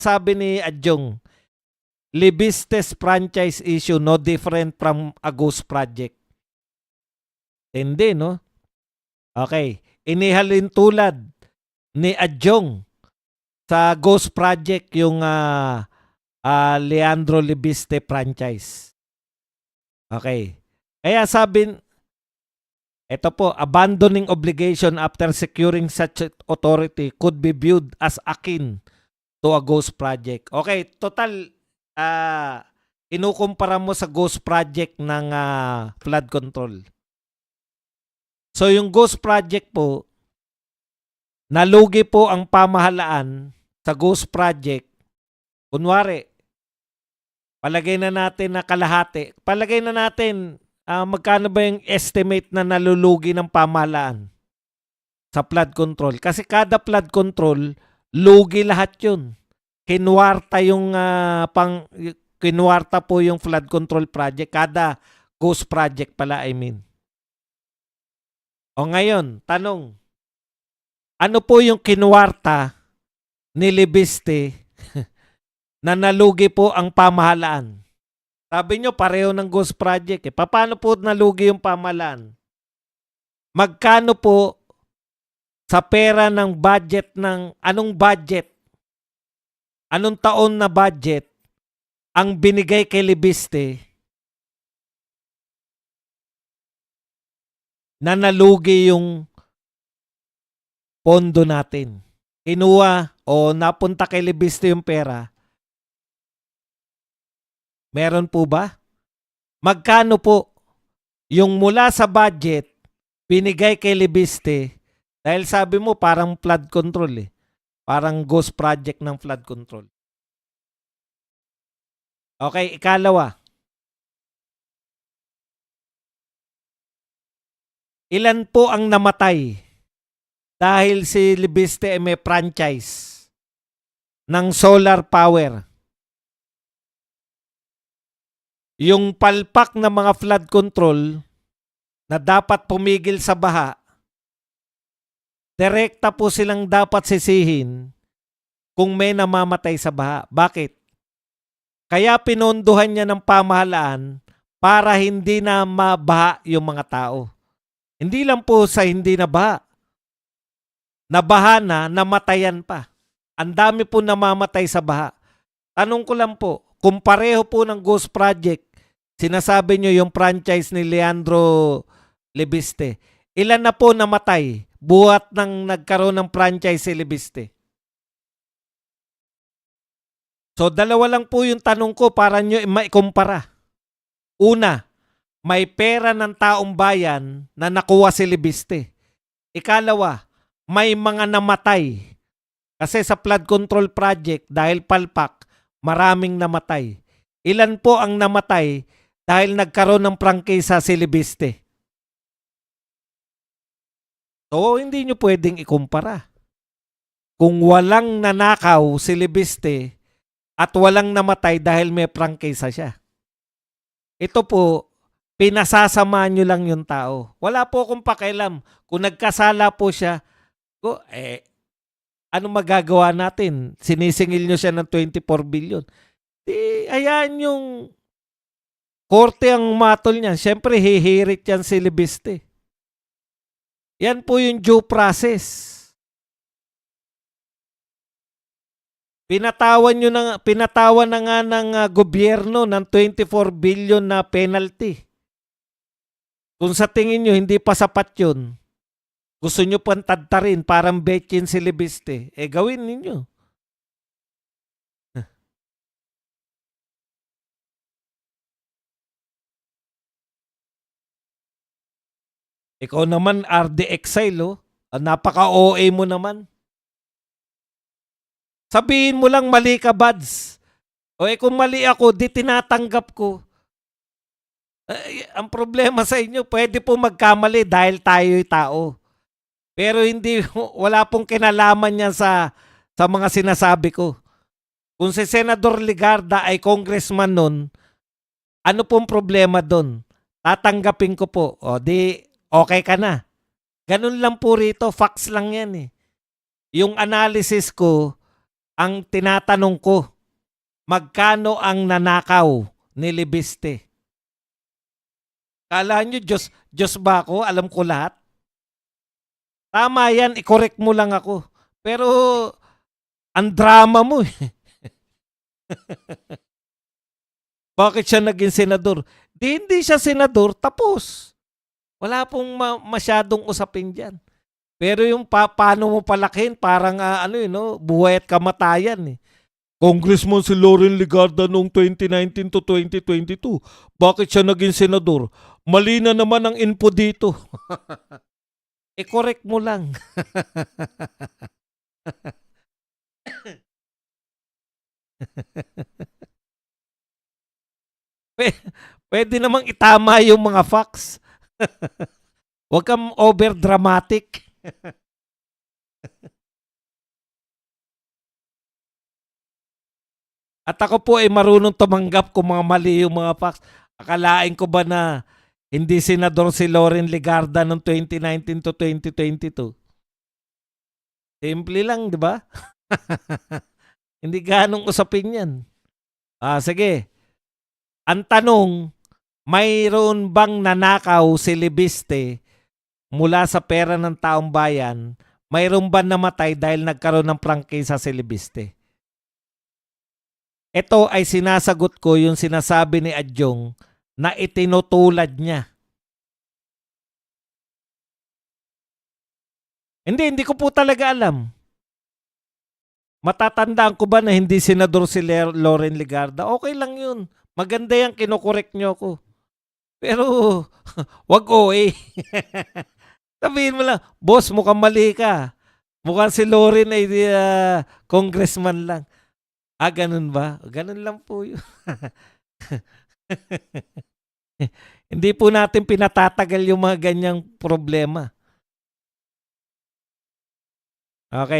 sabi ni Adjong, Libistes franchise issue no different from a ghost project. Hindi, no? Okay. Inihalin tulad ni Adjong sa ghost project yung Leandro Libiste franchise. Okay. Kaya sabi, ito po, abandoning obligation after securing such authority could be viewed as akin to a ghost project. Okay, total, inukumpara mo sa ghost project ng flood control. So yung ghost project po, nalugi po ang pamahalaan sa ghost project. Kunwari, palagay na natin na kalahati. Palagay na natin magkano ba yung estimate na nalulugi ng pamahalaan sa flood control. Kasi kada flood control, lugi lahat yun. Kinwarta yung kinwarta po yung flood control project. Kada ghost project pala, I mean. O ngayon, tanong, ano po yung kinwarta ni Libiste na nalugi po ang pamahalaan? Sabi nyo, pareho ng ghost project. Paano po nalugi yung pamahalaan? Magkano po sa pera ng budget ng, anong budget? Anong taon na budget ang binigay kay Libiste na nalugi yung pondo natin? Kinuha o napunta kay Libiste yung pera. Meron po ba? Magkano po yung mula sa budget binigay kay Libiste? Dahil sabi mo parang flood control eh. Parang ghost project ng flood control. Okay, ikalawa. Ilan po ang namatay dahil si Libiste ay may franchise ng solar power? Yung palpak na mga flood control na dapat pumigil sa baha, direkta po silang dapat sisihin kung may namamatay sa baha. Bakit? Kaya pinondohan niya ng pamahalaan para hindi na mabaha yung mga tao. Hindi lang po sa hindi nabaha. Nabaha na, namatayan pa. Ang dami po namamatay sa baha. Tanong ko lang po, kung pareho po ng ghost project, sinasabi nyo yung franchise ni Leandro Libiste, ilan na po namatay buhat nang nagkaroon ng franchise si Libiste? So, dalawa lang po yung tanong ko para nyo maikumpara. Una, may pera ng taong bayan na nakuha si Libiste. Ikalawa, may mga namatay. Kasi sa flood control project, dahil palpak, maraming namatay. Ilan po ang namatay dahil nagkaroon ng prangkisa si Libiste? So, hindi nyo pwedeng ikumpara. Kung walang nanakaw si Libiste at walang namatay dahil may prangkisa siya. Ito po, pinasasama nyo lang yung tao. Wala po akong pakialam. Kung nagkasala po siya, ano magagawa natin? Sinisingil nyo siya ng 24 billion. Ayan yung korte ang matol niyan. Siyempre, hihirit yan si Libiste. Yan po yung due process. Pinatawan na nga ng gobyerno ng 24 billion na penalty. Kung sa tingin nyo hindi pa sapat yun, gusto nyo pang tadtarin parang betchin si Libiste, gawin ninyo. Ikaw naman, RD Exile, oh. Napaka-OA mo naman. Sabihin mo lang mali ka, Bads. O kung mali ako, di tinatanggap ko. Ang problema sa inyo, pwede po magkamali dahil tayo'y tao. Pero hindi, wala pong kinalaman yan sa mga sinasabi ko. Kung si Senador Ligarda ay congressman nun, ano pong problema doon? Tatanggapin ko po. O di, okay ka na. Ganun lang po rito. Facts lang yan eh. Yung analysis ko ang tinatanong ko, magkano ang nanakaw ni Libiste? Kala nyo, Diyos ba ako? Alam ko lahat? Tama yan, i-correct mo lang ako. Pero, ang drama mo eh. Bakit siya naging senador? Hindi siya senador, tapos. Wala pong masyadong usapin dyan. Pero yung paano mo palakin, parang buhay at kamatayan eh. Congressman si Loren Legarda noong 2019 to 2022. Bakit siya naging senador? Mali na naman ang info dito. I-correct mo lang. Pwede namang itama yung mga facts. Huwag kang over-dramatic. At ako po ay marunong tumanggap kung mga mali yung mga facts. Akalain ko ba na hindi senador si Loren Legarda noong 2019 to 2022? Simple lang, di ba? Hindi ganong usapin yan. Sige. Ang tanong, mayroon bang nanakaw si Libiste mula sa pera ng taong bayan? Mayroon ba namatay dahil nagkaroon ng prangkisa si Libiste? Ito ay sinasagot ko yung sinasabi ni Adjong na itinutulad niya. Hindi ko po talaga alam. Matatandaan ko ba na hindi senador si Loren Legarda? Okay lang yun. Maganda yan, kinokorek nyo ako. Pero, wag OA. Sabihin mo lang, boss, mukhang mali ka. Mukhang si Loren ay congressman lang. Ganun ba? Ganun lang po yun. Hindi po natin pinatatagal yung mga ganyang problema. Okay.